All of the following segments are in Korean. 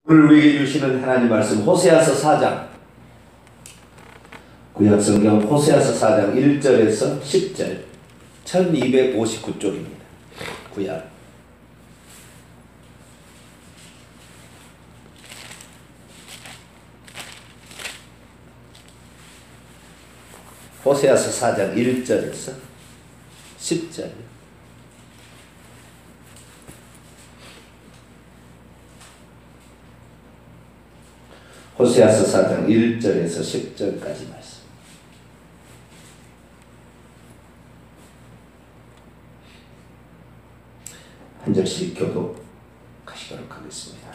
오늘 우리에게 주시는 하나님 말씀 호세아서 4장, 구약성경 호세아서 4장 1절에서 10절, 1259쪽입니다. 구약 호세아서 4장 1절에서 10절. 호세아서 4장 1절에서 10절까지 말씀. 한 절씩 교독하시도록 하겠습니다.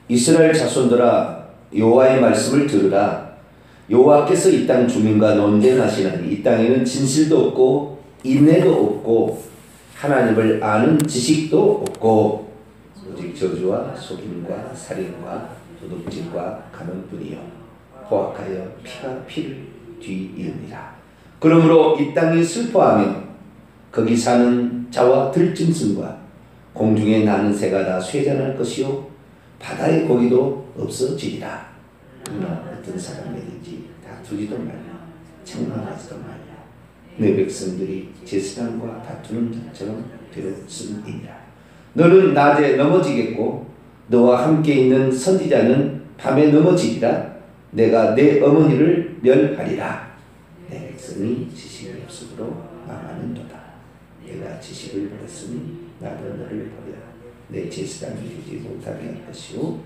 이스라엘 자손들아, 여호와의 말씀을 들으라. 여호와께서 이 땅 주민과 논쟁하시나니 이 땅에는 진실도 없고 인내도 없고 하나님을 아는 지식도 없고 오직 저주와 속임과 살인과 도둑질과 가는뿐이요 포악하여 피가 피를 뒤이읍니다. 그러므로 이 땅이 슬퍼하며 거기 사는 자와 들짐승과 공중에 나는 새가 다 쇠잔할 것이요 바다의 고기도 없어지리라. 그러나 어떤 사람에든지 다투지도 말라 책망하지도 말라. 내 백성들이 제사장과 다투는 자처럼 되었음이니라. 너는 낮에 넘어지겠고 너와 함께 있는 선지자는 밤에 넘어지리라. 내가 내 어머니를 멸하리라. 내 백성이 지식이 없으므로 망하는도다. 내가 지식을 버렸으니 나도 너를 버려 내 제사장이 되지 못하게 할 것이요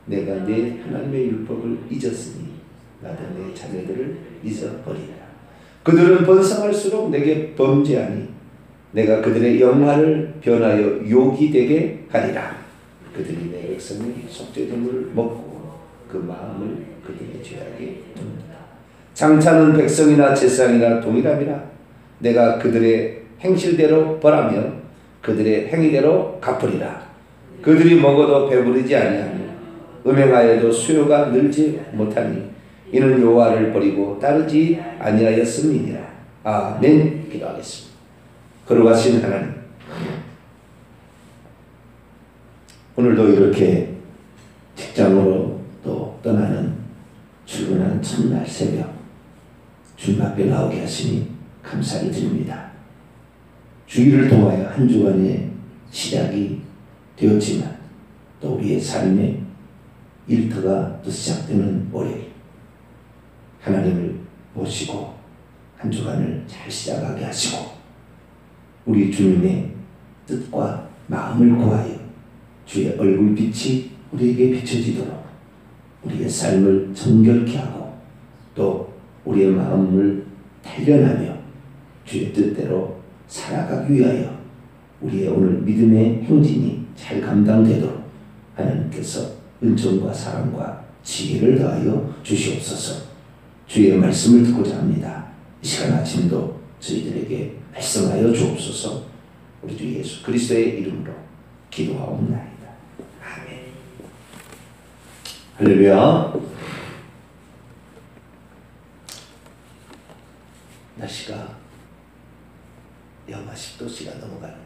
내가 내 하나님의 율법을 잊었으니 나도 내 자녀들을 잊어버리라. 그들은 번성할수록 내게 범죄하니 내가 그들의 영화를 변하여 욕이 되게 하리라. 그들이 내 백성의 속죄제물을 먹고 그 마음을 그들의 죄악에 둡니다. 장차는 백성이나 제사장이나 동일함이라. 내가 그들의 행실대로 벌하며 그들의 행위대로 갚으리라. 그들이 먹어도 배부르지 아니하며 음행하여도 수요가 늘지 못하니 이는 여호와를 버리고 따르지 아니하였음이니라. 아멘. 기도하겠습니다. 거룩하신 하나님, 오늘도 이렇게 직장으로 또 떠나는 출근하는 첫날 새벽 주님 앞에 나오게 하시니 감사를 드립니다. 주일을 통하여 한 주간의 시작이 되었지만 또 우리의 삶의 일터가 또 시작되는 월요일, 하나님을 모시고 한 주간을 잘 시작하게 하시고 우리 주님의 뜻과 마음을 구하여 주의 얼굴빛이 우리에게 비춰지도록 우리의 삶을 정결케 하고 또 우리의 마음을 단련하며 주의 뜻대로 살아가기 위하여 우리의 오늘 믿음의 행진이 잘 감당되도록 하나님께서 은총과 사랑과 지혜를 더하여 주시옵소서. 주의 말씀을 듣고자 합니다. 이 시간 아침도 저희들에게 발성하여 주옵소서. 우리 주 예수 그리스도의 이름으로 기도하옵나이다. 아멘. 할렐루야. 날씨가 영하 10도씨가 넘어가는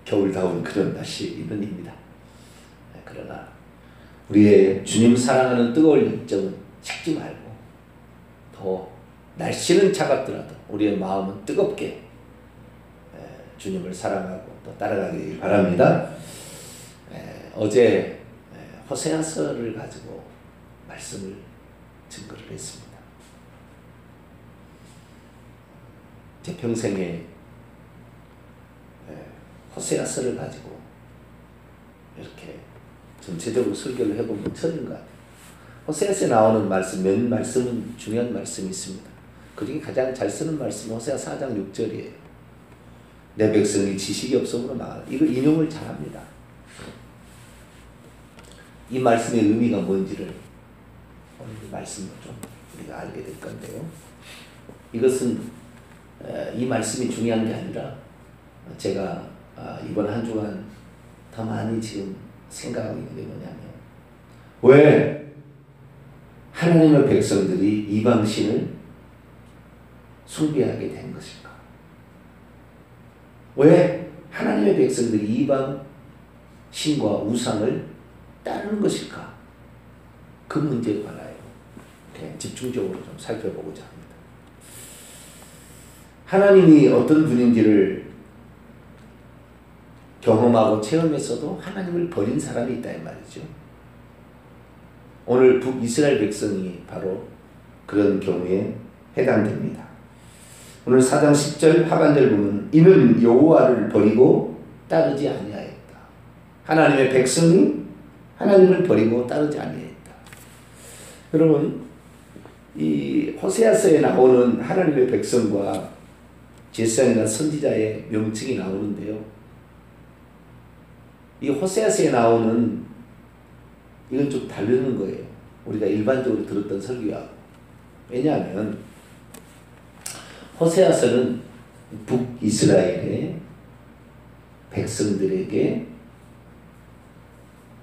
겨울다운 그런 날씨입니다. 그러나 우리의 주님 사랑하는 뜨거운 열정은 식지 말고 더 날씨는 차갑더라도 우리의 마음은 뜨겁게 주님을 사랑하고 또 따라가길 바랍니다. 어제 호세아서를 가지고 말씀을 증거를 했습니다. 제 평생에 호세아서를 가지고 이렇게 전체적으로 설교를 해보면 처음인 것 같아요. 호세아서에 나오는 말씀, 몇 말씀은 중요한 말씀이 있습니다. 그 중에 가장 잘 쓰는 말씀은 호세아 4장 6절이에요. 내 백성이 지식이 없으므로 망하라. 이거 인용을 잘합니다. 이 말씀의 의미가 뭔지를 오늘 이 말씀으로 좀 우리가 알게 될 건데요. 이것은 이 말씀이 중요한 게 아니라 제가 이번 한 주간 더 많이 지금 생각하고 있는 게 뭐냐면 왜 하나님의 백성들이 이방신을 숭배하게 된 것일까? 왜 하나님의 백성들이 이방 신과 우상을 따르는 것일까? 그 문제에 관하여 집중적으로 좀 살펴보고자 합니다. 하나님이 어떤 분인지를 경험하고 체험했어도 하나님을 버린 사람이 있다 이 말이죠. 오늘 북이스라엘 백성이 바로 그런 경우에 해당됩니다. 오늘 4장 10절 하반절 보면 이는 여호와를 버리고 따르지 아니하였다. 하나님의 백성이 하나님을 버리고 따르지 아니하였다. 여러분, 이 호세아서에 나오는 하나님의 백성과 제사장이나 선지자의 명칭이 나오는데요. 이 호세아서에 나오는 이건 좀 다르는 거예요. 우리가 일반적으로 들었던 설교하고. 왜냐하면 호세아서는 북이스라엘의 백성들에게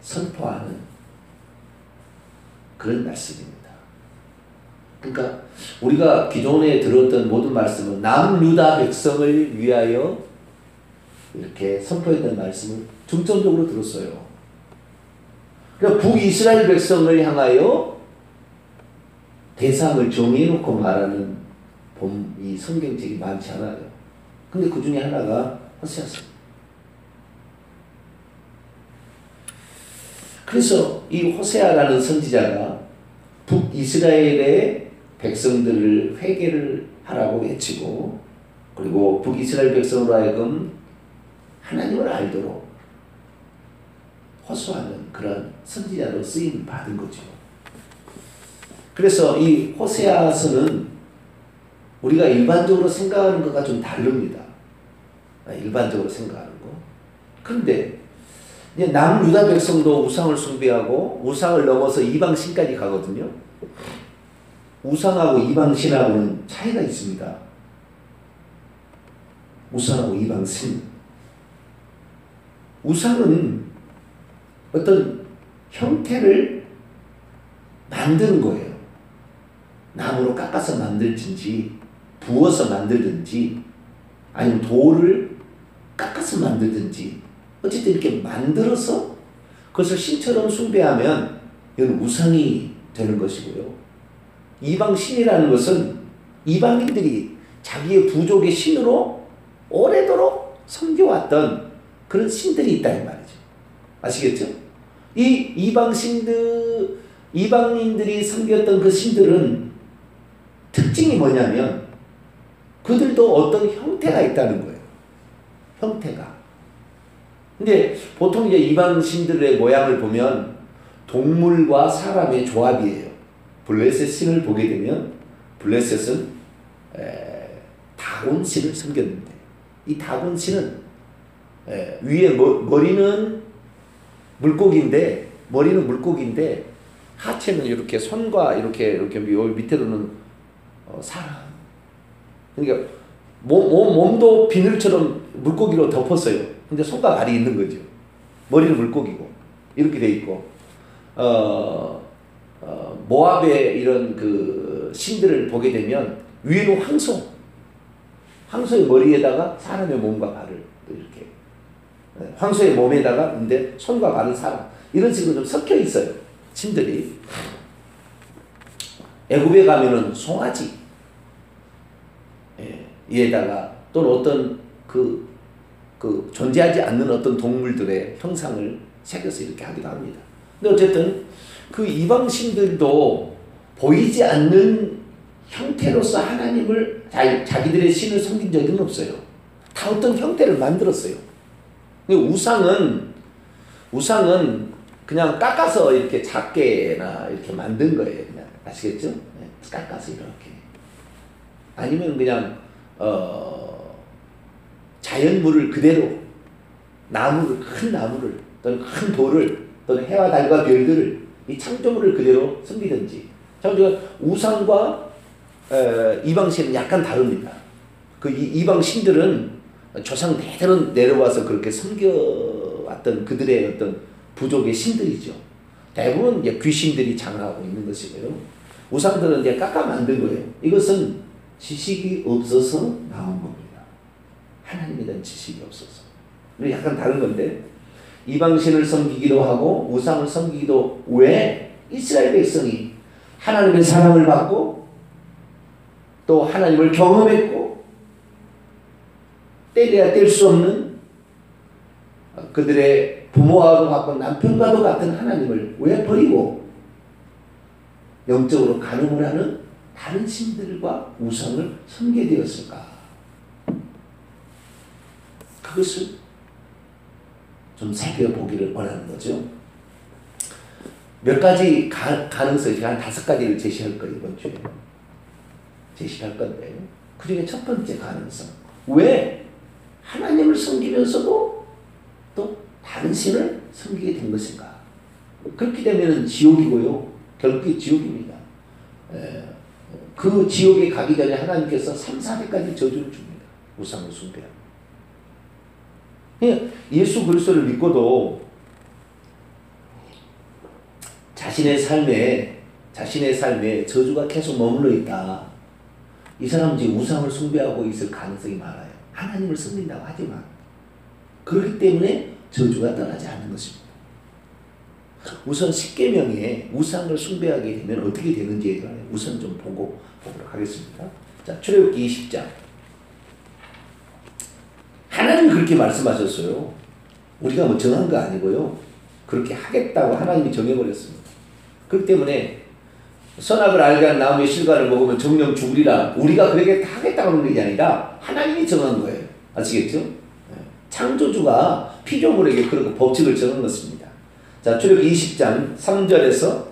선포하는 그런 말씀입니다. 그러니까 우리가 기존에 들었던 모든 말씀은 남유다 백성을 위하여 이렇게 선포했던 말씀을 중점적으로 들었어요. 그러니까 북이스라엘 백성을 향하여 대상을 정해놓고 말하는 이 성경책이 많지 않아요. 근데 그 중에 하나가 호세아서. 그래서 이 호세아라는 선지자가 북이스라엘의 백성들을 회개를 하라고 외치고, 그리고 북이스라엘 백성으로 하여금 하나님을 알도록 호소하는 그런 선지자로 쓰임을 받은 거죠. 그래서 이 호세아서는 우리가 일반적으로 생각하는 것과 좀 다릅니다. 일반적으로 생각하는 거. 그런데 남유다 백성도 우상을 숭배하고 우상을 넘어서 이방신까지 가거든요. 우상하고 이방신하고는 차이가 있습니다. 우상하고 이방신. 우상은 어떤 형태를 만드는 거예요. 나무로 깎아서 만들든지 부어서 만들든지 아니면 돌을 깎아서 만들든지 어쨌든 이렇게 만들어서 그것을 신처럼 숭배하면 이건 우상이 되는 것이고요. 이방신이라는 것은 이방인들이 자기의 부족의 신으로 오래도록 섬겨왔던 그런 신들이 있다 이 말이죠. 아시겠죠? 이 이방인들이 섬겼던 그 신들은 특징이 뭐냐면 그들도 어떤 형태가 있다는 거예요. 형태가. 근데 보통 이제 이방신들의 모양을 보면 동물과 사람의 조합이에요. 블레셋 신을 보게 되면 블레셋은 다곤 신을 섬겼는데 이 다곤 신은 위에 머리는 물고기인데 하체는 이렇게 손과 이렇게 밑에로는 사람. 그러니까 몸도 비늘처럼 물고기로 덮었어요. 근데 손과 발이 있는 거죠. 머리는 물고기고 이렇게 돼 있고 모압의 이런 그 신들을 보게 되면 위에는 황소의 머리에다가 사람의 몸과 발을 이렇게 황소의 몸에다가 근데 손과 발은 사람 이런 식으로 좀 섞여 있어요. 신들이. 애굽에 가면은 송아지 이에다가 또는 어떤 그 존재하지 않는 어떤 동물들의 형상을 새겨서 이렇게 하기도 합니다. 근데 어쨌든 그 이방신들도 보이지 않는 형태로서 하나님을 자기들의 신을 섬긴 적은 없어요. 다 어떤 형태를 만들었어요. 근데 우상은 그냥 깎아서 이렇게 작게나 이렇게 만든 거예요. 그냥 아시겠죠? 깎아서 이렇게. 아니면 그냥 자연물을 그대로 큰 나무를 또는 큰 돌을 또는 해와 달과 별들을 이 창조물을 그대로 섬기든지. 우상과 이방신은 약간 다릅니다. 그 이방 신들은 조상 대대로 내려와서 그렇게 섬겨왔던 그들의 어떤 부족의 신들이죠. 대부분 이제 귀신들이 장악하고 있는 것이고요. 우상들은 이제 깎아 만든 거예요. 이것은 지식이 없어서 나온 겁니다. 하나님에 대한 지식이 없어서. 약간 다른 건데, 이방신을 섬기기도 하고 우상을 섬기기도 왜 이스라엘 백성이 하나님의 사랑을 받고 또 하나님을 경험했고 때려야 뗄 수 없는 그들의 부모와도 같고 남편과도 같은 하나님을 왜 버리고 영적으로 간음을 하는 다른 신들과 우상을 섬기게 되었을까? 그것을 좀 살펴보기를 원하는 거죠. 몇 가지 가능성이 한 5가지를 제시할 거예요. 이번 주에 제시할 건데 그 중에 첫 번째 가능성, 왜 하나님을 섬기면서도 또 다른 신을 섬기게 된 것인가? 그렇게 되면 지옥이고요. 결국에 지옥입니다. 그 지옥에 가기 전에 하나님께서 3, 4대까지 저주를 줍니다. 우상을 숭배하고. 예수 그리스도를 믿고도 자신의 삶에 저주가 계속 머물러 있다. 이 사람은 지금 우상을 숭배하고 있을 가능성이 많아요. 하나님을 섬긴다고 하지만 그렇기 때문에 저주가 떠나지 않는 것입니다. 우선 십계명에 우상을 숭배하게 되면 어떻게 되는지에 대해 우선 좀 보도록 하겠습니다. 자, 출애굽기 20장. 하나님이 그렇게 말씀하셨어요. 우리가 뭐 정한 거 아니고요. 그렇게 하겠다고 하나님이 정해버렸습니다. 그렇기 때문에 선악을 알게 한 나무의 실과를 먹으면 정령 죽으리라. 우리가 그렇게 하겠다고 하는 게 아니라 하나님이 정한 거예요. 아시겠죠? 창조주가 피조물에게 그렇게 법칙을 정한 것입니다. 자, 출애굽기 20장 3절에서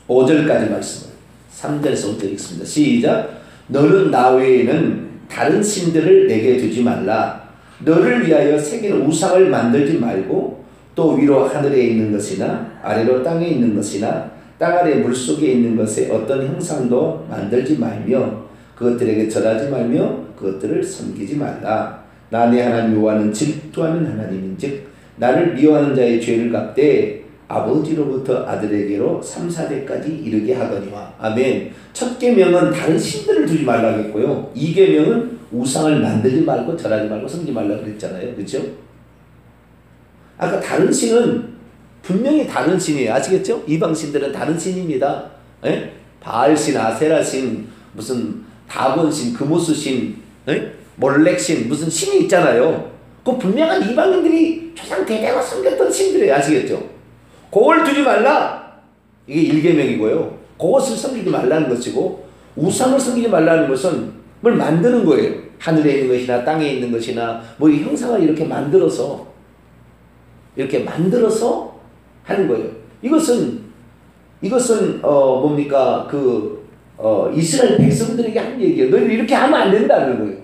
5절까지 말씀을 3절에서 5절 읽습니다. 시작. 너는 나 외에는 다른 신들을 내게 두지 말라. 너를 위하여 새기는 우상을 만들지 말고 또 위로 하늘에 있는 것이나 아래로 땅에 있는 것이나 땅 아래 물속에 있는 것에 어떤 형상도 만들지 말며 그것들에게 절하지 말며 그것들을 섬기지 말라. 나 내 하나님 여호와는 질투하는 하나님인즉 나를 미워하는 자의 죄를 갚되 아버지로부터 아들에게로 3, 4대까지 이르게 하거니와. 아멘. 첫 계명은 다른 신들을 두지 말라고 했고요. 2계명은 우상을 만들지 말고 절하지 말고 섬기지 말라고 그랬잖아요. 그렇죠? 아까 다른 신은 분명히 다른 신이에요. 아시겠죠? 이방 신들은 다른 신입니다. 에? 바알신, 아세라신, 무슨 다곤신, 금오스신, 몰렉신 무슨 신이 있잖아요. 그 분명한 이방인들이 조상 대대가 섬겼던 신들이에요. 아시겠죠? 그걸 두지 말라. 이게 1계명이고요. 그것을 섬기지 말라는 것이고 우상을 섬기지 말라는 것은 뭘 만드는 거예요. 하늘에 있는 것이나 땅에 있는 것이나 뭐 이 형상을 이렇게 만들어서 하는 거예요. 이것은 뭡니까 이스라엘 백성들에게 한 얘기예요. 너희들 이렇게 하면 안 된다는 거예요.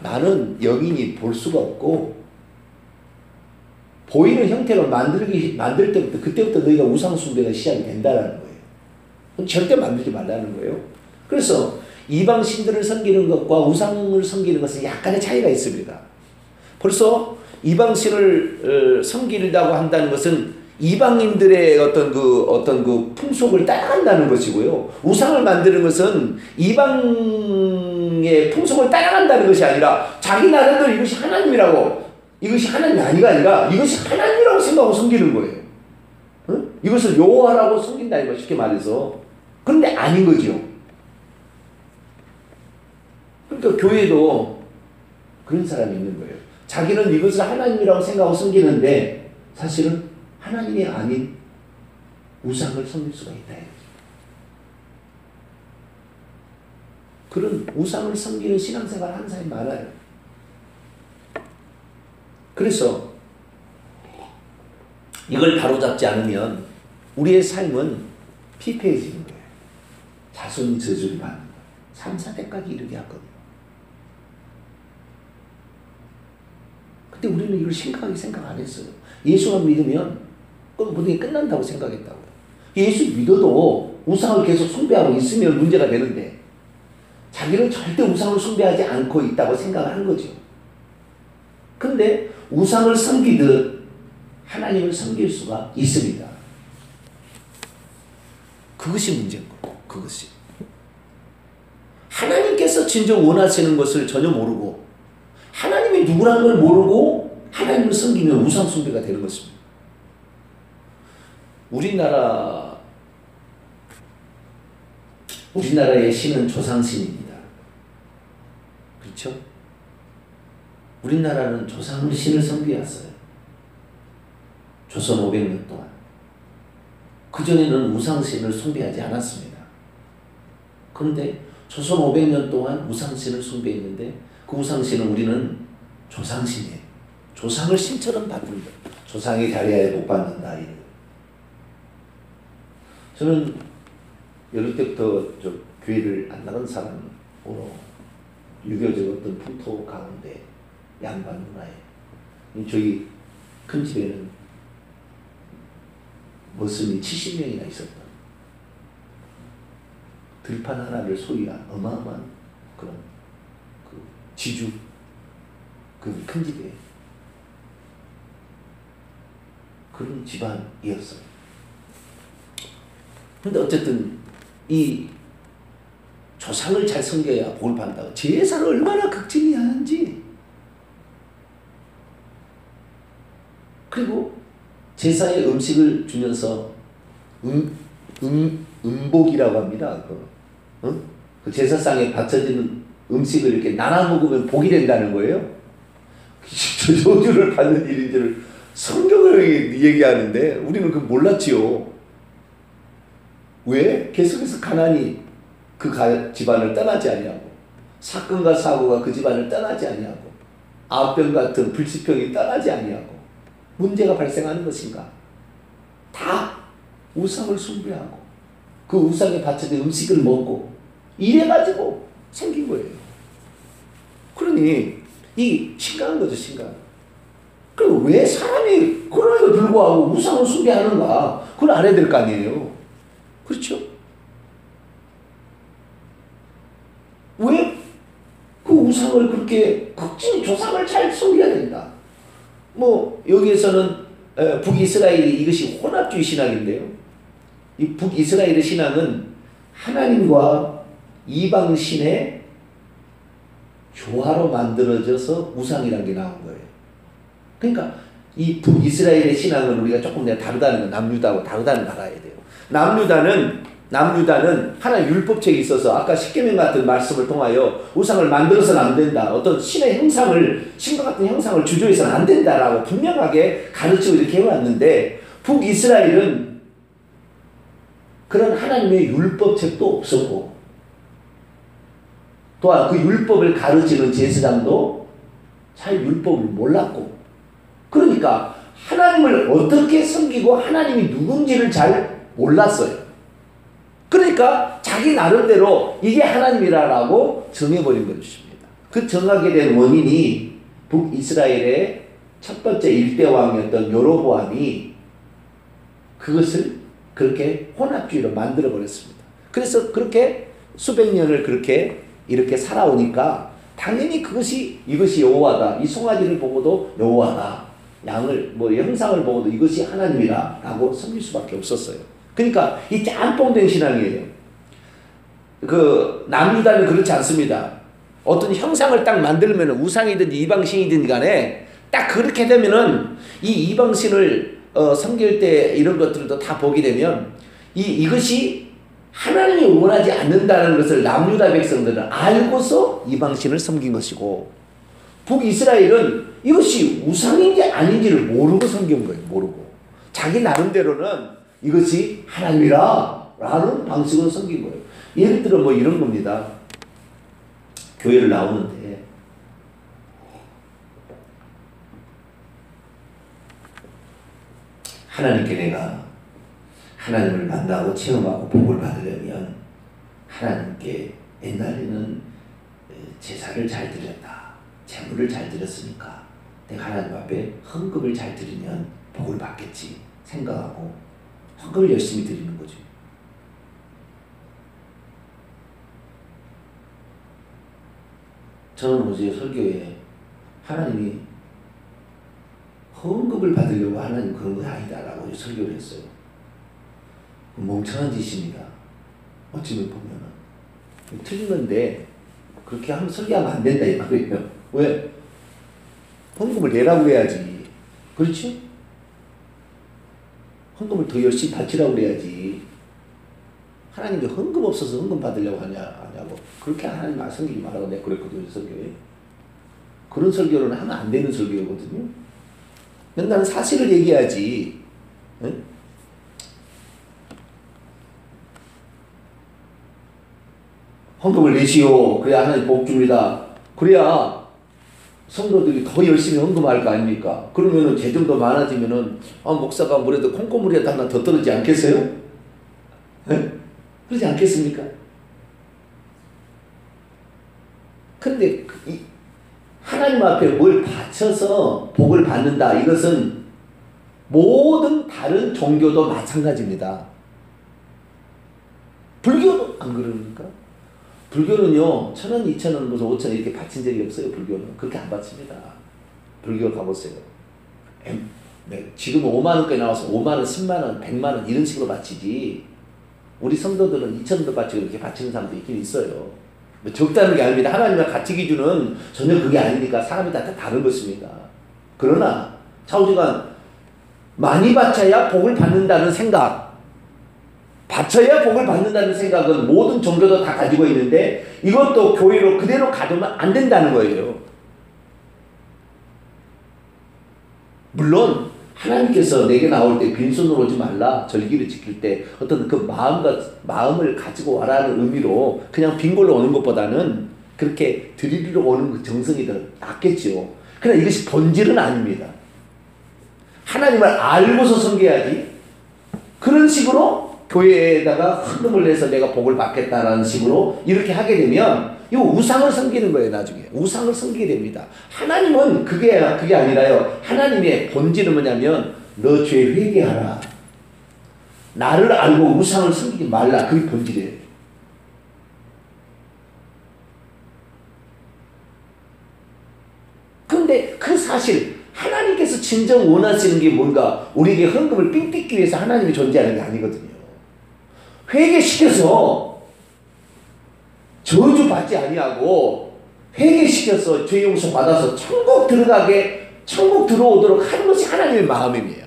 나는 영인이 볼 수가 없고 보이는 형태로 만들 때부터 그때부터 너희가 우상 숭배가 시작이 된다는 거예요. 그럼 절대 만들지 말라는 거예요. 그래서 이방 신들을 섬기는 것과 우상을 섬기는 것은 약간의 차이가 있습니다. 벌써 이방 신을 섬기려고 한다는 것은 이방인들의 어떤 그 풍속을 따라간다는 것이고요. 우상을 만드는 것은 이방의 풍속을 따라간다는 것이 아니라 자기 나름대로 이것이 하나님이라고, 이것이 하나님이 아니라 이것이 하나님이라고 생각하고 섬기는 거예요. 응? 이것을 여호와라고 섬긴다 이거 쉽게 말해서. 그런데 아닌 거죠. 그러니까 교회도 그런 사람이 있는 거예요. 자기는 이것을 하나님이라고 생각하고 섬기는데 사실은 하나님이 아닌 우상을 섬길 수가 있다. 그런 우상을 섬기는 신앙생활을 하는 사람이 많아요. 그래서 이걸 바로잡지 않으면 우리의 삶은 피폐해지는 거예요. 자손이 저주를 받는 거예요. 3, 4대까지 이르게 하거든요. 근데 우리는 이걸 심각하게 생각 안 했어요. 예수만 믿으면 모든 게 끝난다고 생각했다고요. 예수 믿어도 우상을 계속 숭배하고 있으면 문제가 되는데 자기는 절대 우상을 숭배하지 않고 있다고 생각을 한 거죠. 근데 우상을 섬기듯 하나님을 섬길 수가 있습니다. 그것이 문제인 거예요. 그것이. 하나님께서 진정 원하시는 것을 전혀 모르고 하나님이 누구라는 걸 모르고 하나님을 섬기면 우상 숭배가 되는 것입니다. 우리나라의 신은 조상신입니다. 그렇죠? 우리나라는 조상신을 섬겨왔어요. 조선 500년 동안. 그전에는 우상신을 숭배하지 않았습니다. 그런데 조선 500년 동안 우상신을 숭배했는데 그 우상신은 우리는 조상신이에요. 조상을 신처럼 받는다. 조상의 자리에 못 받는다. 저는 어릴 때부터 저 교회를 안 나간 사람으로 유교적 어떤 풍토 가운데 양반 문화에 저희 큰 집에는 머슴이 70명이나 있었다. 들판 하나를 소유한 어마어마한 그런 그 지주 그 큰 집에 그런 집안이었어요. 근데 어쨌든 이 조상을 잘 섬겨야 복을 받는다고 제사를 얼마나 극진히 하는지 그리고 제사에 음식을 주면서 음복이라고 합니다. 그 제사상에 바쳐지는 음식을 이렇게 나눠 먹으면 복이 된다는 거예요. 저주를 받는 일인지를 성경을 얘기하는데 우리는 그걸 몰랐지요. 왜? 계속해서 가난이 그 집안을 떠나지 아니하고 사건과 사고가 그 집안을 떠나지 아니하고 아병 같은 불치병이 떠나지 아니하고 문제가 발생하는 것인가? 다 우상을 숭배하고 그 우상에 바쳐진 음식을 먹고 이래가지고 생긴 거예요. 그러니 이 심각한 거죠, 심각. 그럼 왜 사람이 그럼에도 불구하고 우상을 숭배하는가? 그걸 알아야 될 거 아니에요. 그렇죠? 왜 그 우상을 그렇게 극진히 조상을 잘 섬겨야 된다. 뭐 여기에서는 북이스라엘이 이것이 혼합주의 신앙인데요. 이 북이스라엘의 신앙은 하나님과 이방신의 조화로 만들어져서 우상이라는 게 나온 거예요. 그러니까 이 북이스라엘의 신앙은 우리가 조금 다르다는 거, 남유다하고 다르다는 거 알아야 돼요. 남유다는 하나의 율법책이 있어서 아까 십계명 같은 말씀을 통하여 우상을 만들어서는 안 된다. 어떤 신의 형상을, 신과 같은 형상을 주조해서는 안 된다라고 분명하게 가르치고 이렇게 해왔는데 북이스라엘은 그런 하나님의 율법책도 없었고 또한 그 율법을 가르치는 제사장도 잘 율법을 몰랐고 그러니까 하나님을 어떻게 섬기고 하나님이 누군지를 잘 몰랐어요. 그러니까 자기 나름대로 이게 하나님이라고 정해버린 것입니다. 그 정하게 된 원인이 북이스라엘의 첫 번째 일대왕이었던 여로보암이 그것을 그렇게 혼합주의로 만들어버렸습니다. 그래서 그렇게 수백 년을 그렇게 이렇게 살아오니까 당연히 이것이 여호와다. 이 송아지를 보고도 여호와다. 양을 형상을 보고도 이것이 하나님이라 라고 섬길 수밖에 없었어요. 그러니까 이 짬뽕된 신앙이에요. 그 남유다는 그렇지 않습니다. 어떤 형상을 딱 만들면 우상이든지 이방신이든 간에 딱 그렇게 되면은 이 이방신을 섬길 때 이런 것들도 다 보게 되면 이것이 하나님이 원하지 않는다는 것을 남유다 백성들은 알고서 이방신을 섬긴 것이고 북이스라엘은 이것이 우상인지 아닌지를 모르고 섬긴 거예요. 모르고. 자기 나름대로는 이것이 하나님이라 라는 방식으로 섬긴 거예요. 예를 들어 이런 겁니다. 교회를 나오는데 하나님께 내가 하나님을 만나고 체험하고 복을 받으려면 하나님께 옛날에는 제사를 잘 드렸다. 제물을 잘 드렸으니까 내가 하나님 앞에 헌금을 잘 드리면 복을 받겠지 생각하고 헌금을 열심히 드리는 거죠. 저는 어제 설교에 하나님이 헌금을 받으려고 하나님 그런 거 아니다라고 설교를 했어요. 멍청한 짓입니다. 어찌면 보면은 틀린 건데 그렇게 하면 설교하면 안 된다 이 말이에요. 왜? 헌금을 내라고 그래야지. 그렇지? 헌금을 더 열심히 바치라고 그래야지. 하나님이 헌금 없어서 헌금 받으려고 하냐고. 그렇게 하나님 성기지 말라고 내가 그랬거든요, 설교에. 그런 설교는 하면 안 되는 설교거든요. 나는 사실을 얘기해야지. 응? 헌금을 내시오. 그래야 하나님 복 줍니다. 그래야 성도들이 더 열심히 헌금할 거 아닙니까? 그러면은 재정도 많아지면은 목사가 뭐래도 콩고물이라도 하나 더 떨어지지 않겠어요? 네? 그러지 않겠습니까? 근데 하나님 앞에 뭘 바쳐서 복을 받는다. 이것은 모든 다른 종교도 마찬가지입니다. 불교도 안 그러니까? 불교는요, 1,000원, 2,000원, 무슨 5,000원 이렇게 바친 적이 없어요, 불교는. 그렇게 안 바칩니다. 불교 가보세요. 네, 지금 5만원까지 나와서 5만원, 10만원, 100만원 이런 식으로 바치지. 우리 성도들은 2,000원도 바치고 이렇게 바치는 사람도 있긴 있어요. 뭐 적다는 게 아닙니다. 하나님의 가치 기준은 전혀 그게 아니니까 사람이 다 다른 것입니다. 그러나 차오지간 많이 바쳐야 복을 받는다는 생각, 바쳐야 복을 받는다는 생각은 모든 종교도 다 가지고 있는데 이것도 교회로 그대로 가두면 안 된다는 거예요. 물론 하나님께서 내게 나올 때 빈손으로 오지 말라, 절기를 지킬 때 어떤 그 마음을 가지고 와라는 의미로 그냥 빈 걸로 오는 것보다는 그렇게 드리러 오는 그 정성이 더 낫겠죠. 그러나 이것이 본질은 아닙니다. 하나님을 알고서 섬겨야지. 그런 식으로 교회에다가 헌금을 내서 내가 복을 받겠다라는 식으로 이렇게 하게 되면 이거 우상을 섬기는 거예요. 나중에 우상을 섬기게 됩니다. 하나님은 그게 아니라요. 하나님의 본질은 뭐냐면 너 죄 회개하라. 나를 알고 우상을 섬기지 말라. 그게 본질이에요. 그런데 그 사실 하나님께서 진정 원하시는 게 뭔가 우리에게 헌금을 삥 뜯기 위해서 하나님이 존재하는 게 아니거든요. 회개시켜서 저주받지 아니하고 회개시켜서 죄 용서 받아서 천국 들어오도록 하는 것이 하나님의 마음이에요.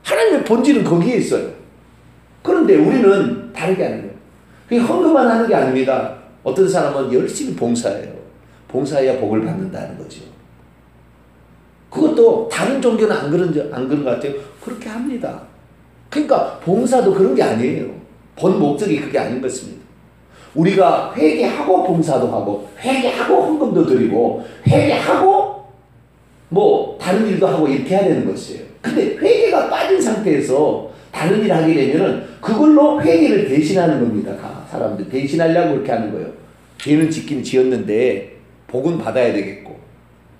하나님의 본질은 거기에 있어요. 그런데 우리는 다르게 하는 거예요. 그게 헌금만 하는 게 아닙니다. 어떤 사람은 열심히 봉사해요. 봉사해야 복을 받는다는 거죠. 그것도 다른 종교는 안 그런 것 같아요. 그렇게 합니다. 그러니까 봉사도 그런 게 아니에요. 본 목적이 그게 아닌 것입니다. 우리가 회개하고 봉사도 하고 회개하고 헌금도 드리고 회개하고 뭐 다른 일도 하고 이렇게 해야 되는 것이에요. 근데 회개가 빠진 상태에서 다른 일을 하게 되면은 그걸로 회개를 대신하는 겁니다. 다 사람들 대신하려고 그렇게 하는 거예요. 죄는 짓긴 지었는데 복은 받아야 되겠고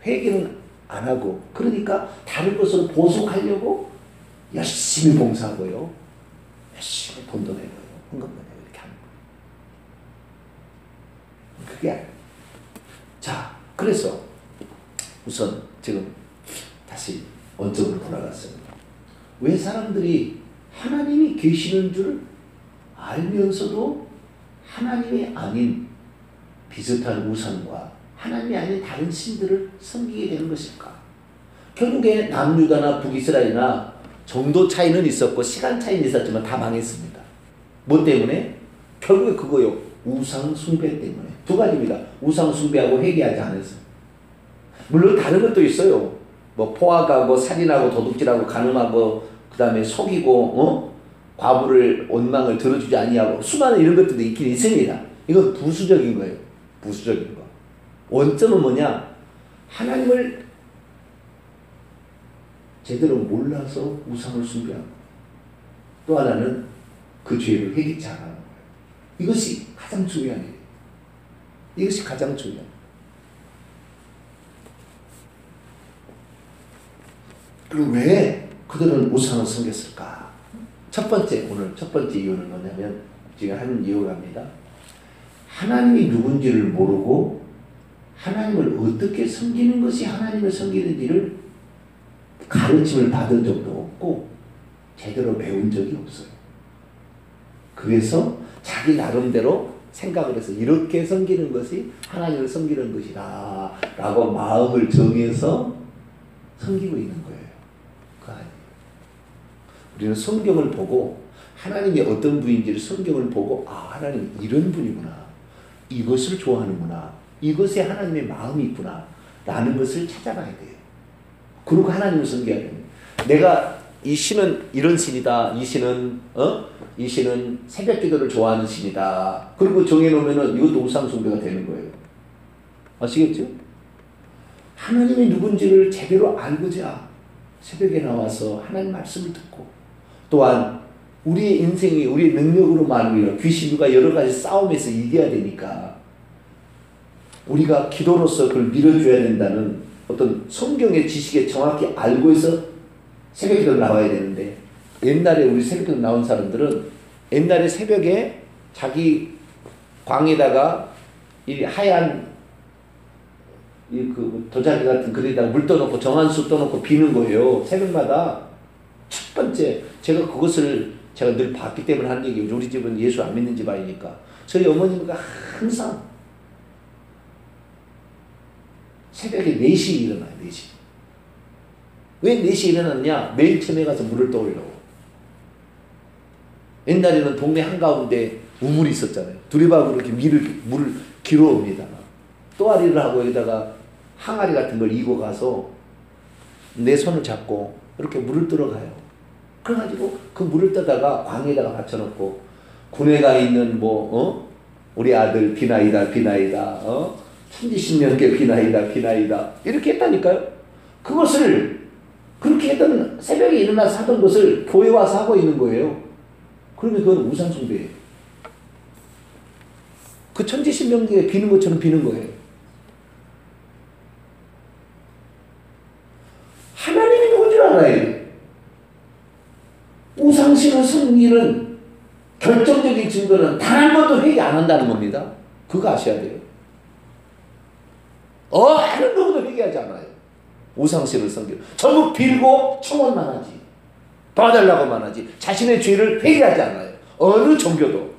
회개는 안 하고 그러니까 다른 것으로 보석하려고 열심히 봉사하고요. 열심히 돈도 내고요. 헌금도 내고 이렇게 하는 거예요. 그게 아니에요. 자, 그래서 우선 지금 다시 원점으로 돌아갔습니다. 왜 사람들이 하나님이 계시는 줄 알면서도 하나님이 아닌 비슷한 우상과 하나님이 아닌 다른 신들을 섬기게 되는 것일까? 결국에 남유다나 북이스라엘이나 정도 차이는 있었고 시간 차이는 있었지만 다 망했습니다. 뭐 때문에? 결국에 그거요. 우상 숭배 때문에. 두 가지입니다. 우상 숭배하고 회개하지 않아서. 물론 다른 것도 있어요. 뭐 포악하고 살인하고 도둑질하고 간음하고 그 다음에 속이고 과부를 원망을 들어주지 아니하고 수많은 이런 것들도 있긴 있습니다. 이건 부수적인 거예요. 부수적인 거. 원점은 뭐냐? 하나님을 제대로 몰라서 우상을 숭배하고 또 하나는 그 죄를 회개치 않아하는 거예요. 이것이 가장 중요한 일이에요. 이것이 가장 중요한 일이에요. 그럼 왜 그들은 우상을 섬겼을까? 오늘 첫 번째 이유는 뭐냐면 지금 하는 이유가 합니다. 하나님이 누군지를 모르고 하나님을 어떻게 섬기는 것이 하나님을 섬기는지를 가르침을 받은 적도 없고 제대로 배운 적이 없어요. 그래서 자기 나름대로 생각을 해서 이렇게 섬기는 것이 하나님을 섬기는 것이다 라고 마음을 정해서 섬기고 있는 거예요. 그거 아니에요. 우리는 성경을 보고 하나님이 어떤 분인지를 성경을 보고 하나님 이런 분이구나, 이것을 좋아하는구나, 이것에 하나님의 마음이 있구나 라는 것을 찾아가야 돼요. 그리고 하나님을 섬겨야 됩니다. 내가 이 신은 이런 신이다, 이 신은 새벽 기도를 좋아하는 신이다, 그리고 정해놓으면 이것도 우상 숭배가 되는 거예요. 아시겠죠? 하나님이 누군지를 제대로 알고자 새벽에 나와서 하나님 말씀을 듣고, 또한 우리의 인생이 우리의 능력으로만 귀신과 여러 가지 싸움에서 이겨야 되니까 우리가 기도로서 그걸 밀어줘야 된다는 어떤 성경의 지식에 정확히 알고 있어 새벽 기도를 나와야 되는데, 옛날에 우리 새벽 기도 나온 사람들은 옛날에 새벽에 자기 광에다가 이 하얀 그 도자기 같은 그릇에다가 물 떠놓고 정한수 떠놓고 비는 거예요. 새벽마다. 첫 번째, 제가 그것을 제가 늘 봤기 때문에 하는 얘기예요. 우리 집은 예수 안 믿는 집안이니까. 저희 어머니가 항상 새벽에 4시에 일어나요. 4시. 왜 4시에 일어났냐? 매일 처음에 가서 물을 떠오려고. 옛날에는 동네 한가운데 우물이 있었잖아요. 두리밥으로 이렇게 물을 길어옵니다. 또아리를 하고 여기다가 항아리 같은 걸 이고 가서 내 손을 잡고 이렇게 물을 뜨러 가요. 그래가지고 그 물을 떠다가 광에다가 받쳐놓고 군에 가 있는 우리 아들 비나이다 천지신명계 비나이다 이렇게 했다니까요. 그것을 그렇게 했던, 새벽에 일어나서 하던 것을 교회 와서 하고 있는 거예요. 그러면 그건 우상숭배예요. 그 천지신명계에 비는 것처럼 비는 거예요. 하나님이 누군지 알아야 돼요. 우상신을 섬기는 결정적인 증거는 단 한 번도 회개 안 한다는 겁니다. 그거 아셔야 돼요. 하는 누구도 회개하지 않아요. 우상신을 섬기는. 전부 빌고 청원만 하지. 도와달라고만 하지. 자신의 죄를 회개하지 않아요. 어느 종교도.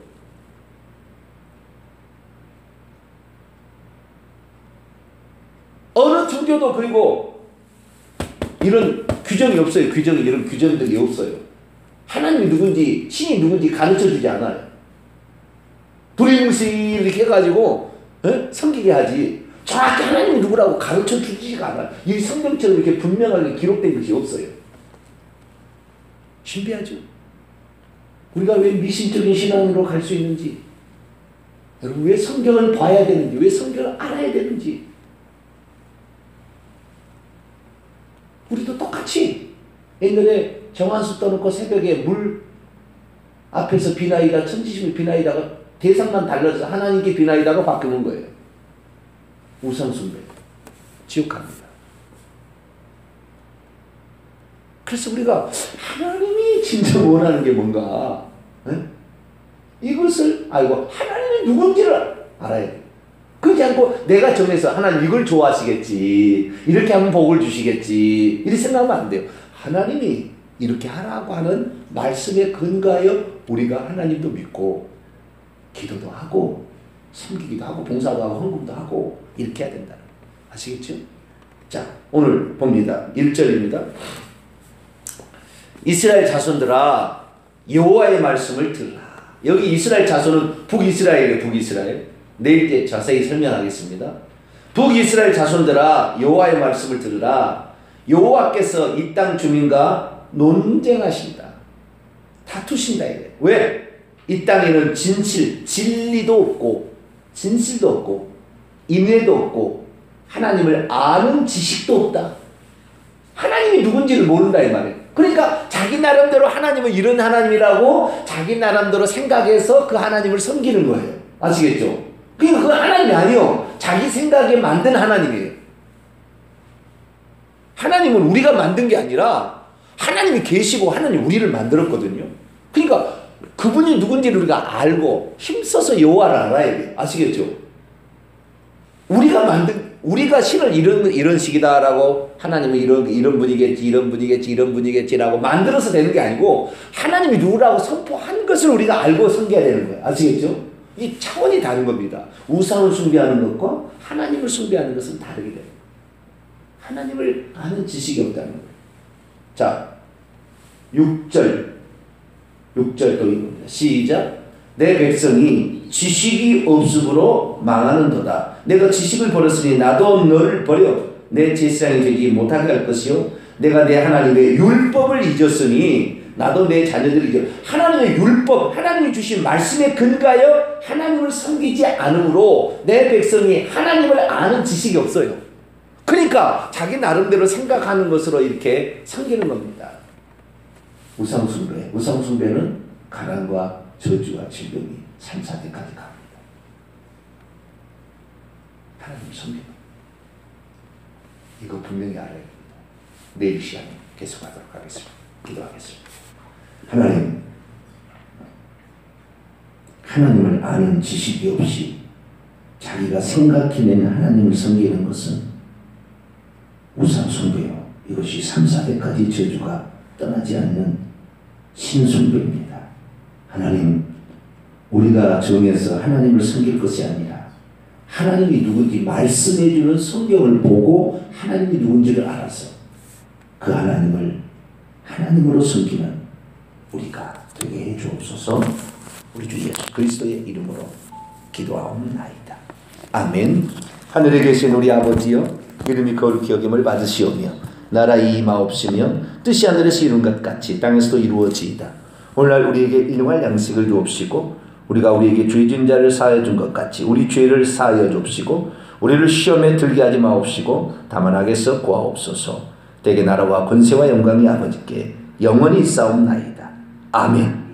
어느 종교도. 그리고 이런 규정이 없어요. 이런 규정들이 없어요. 하나님이 누군지, 신이 누군지 가르쳐주지 않아요. 두리뭉실 이렇게 해가지고 섬기게 하지, 정확히 하나님이 누구라고 가르쳐주지가 않아요. 이 성경처럼 이렇게 분명하게 기록된 것이 없어요. 신비하죠? 우리가 왜 미신적인 신앙으로 갈 수 있는지, 여러분 왜 성경을 봐야 되는지, 왜 성경을 알아야 되는지, 우리도 똑같이 옛날에 정한수 떠놓고 새벽에 물 앞에서 비나이다, 천지신을 비나이다가 대상만 달라져서 하나님께 비나이다가 바뀌는 거예요. 우상숭배. 지옥 갑니다. 그래서 우리가 하나님이 진짜 원하는 게 뭔가, 이것을 알고 하나님이 누군지를 알아야 돼요. 그렇지 않고 내가 정해서 하나님 이걸 좋아하시겠지, 이렇게 하면 복을 주시겠지, 이렇게 생각하면 안 돼요. 하나님이 이렇게 하라고 하는 말씀에 근거하여 우리가 하나님도 믿고 기도도 하고 섬기기도 하고 봉사도 하고 헌금도 하고 이렇게 해야 된다. 아시겠죠? 자, 오늘 봅니다. 1절입니다. 이스라엘 자손들아 여호와의 말씀을 들으라. 여기 이스라엘 자손은 북이스라엘이에요. 북이스라엘. 내일 때 자세히 설명하겠습니다. 북이스라엘 자손들아 여호와의 말씀을 들으라. 여호와께서 이 땅 주민과 논쟁하신다. 다투신다 이래. 왜? 이 땅에는 진실도 없고 진실도 없고 인애도 없고 하나님을 아는 지식도 없다. 하나님이 누군지를 모른다 이 말이에요. 그러니까 자기 나름대로 하나님은 이런 하나님이라고 자기 나름대로 생각해서 그 하나님을 섬기는 거예요. 아시겠죠? 그러니까 그 하나님이 아니요. 자기 생각에 만든 하나님이에요. 하나님은 우리가 만든 게 아니라 하나님이 계시고 하나님 우리를 만들었거든요. 그러니까 그분이 누군지를 우리가 알고 힘써서 여호와를 알아야 돼요. 아시겠죠? 우리가 신을 이런 식이다라고 하나님은 이런 분이겠지라고 만들어서 되는 게 아니고 하나님이 누구라고 선포한 것을 우리가 알고 섬겨야 되는 거예요. 아시겠죠? 이 차원이 다른 겁니다. 우상을 숭배하는 것과 하나님을 숭배하는 것은 다르게 돼요. 하나님을 아는 지식이 없다는 거예요. 자, 6절 또 읽습니다. 시작. 내 백성이 지식이 없으므로 망하는도다. 내가 지식을 버렸으니 나도 너를 버려 내 제사장이 되지 못하게 할 것이요 내가 내 하나님의 율법을 잊었으니 나도 내 자녀들을 잊어. 하나님의 율법, 하나님이 주신 말씀에 근거하여 하나님을 섬기지 않으므로 내 백성이 하나님을 아는 지식이 없어요. 그러니까 자기 나름대로 생각하는 것으로 이렇게 섬기는 겁니다. 우상숭배, 우상숭배는 가난과 저주와 질병이 3, 4대까지 갑니다. 하나님 섬기는 이거 분명히 알아야 됩니다. 내일 시간에 계속하도록 하겠습니다. 기도하겠습니다. 하나님, 하나님을 아는 지식이 없이 자기가 생각해낸 하나님을 섬기는 것은 우상숭배요. 이것이 3, 4대까지 저주가 떠나지 않는 신숭배입니다. 하나님, 우리가 정해서 하나님을 섬길 것이 아니라 하나님이 누군지 말씀해주는 성경을 보고 하나님이 누군지를 알아서 그 하나님을 하나님으로 섬기는 우리가 되게 해주옵소서. 우리 주 예수 그리스도의 이름으로 기도하옵나이다. 아멘. 하늘에 계신 우리 아버지여, 이름이 거룩히 여김을 받으시오며 나라의 임하옵시며 뜻이 하늘에서 이룬 것 같이 땅에서도 이루어지이다. 오늘날 우리에게 일용할 양식을 주옵시고 우리가 우리에게 죄 지은 자를 사하여 준 것 같이 우리 죄를 사하여 주옵시고 우리를 시험에 들게 하지 마옵시고 다만 악에서 구하옵소서. 대개 나라와 권세와 영광이 아버지께 영원히 있사옵나이다. 아멘.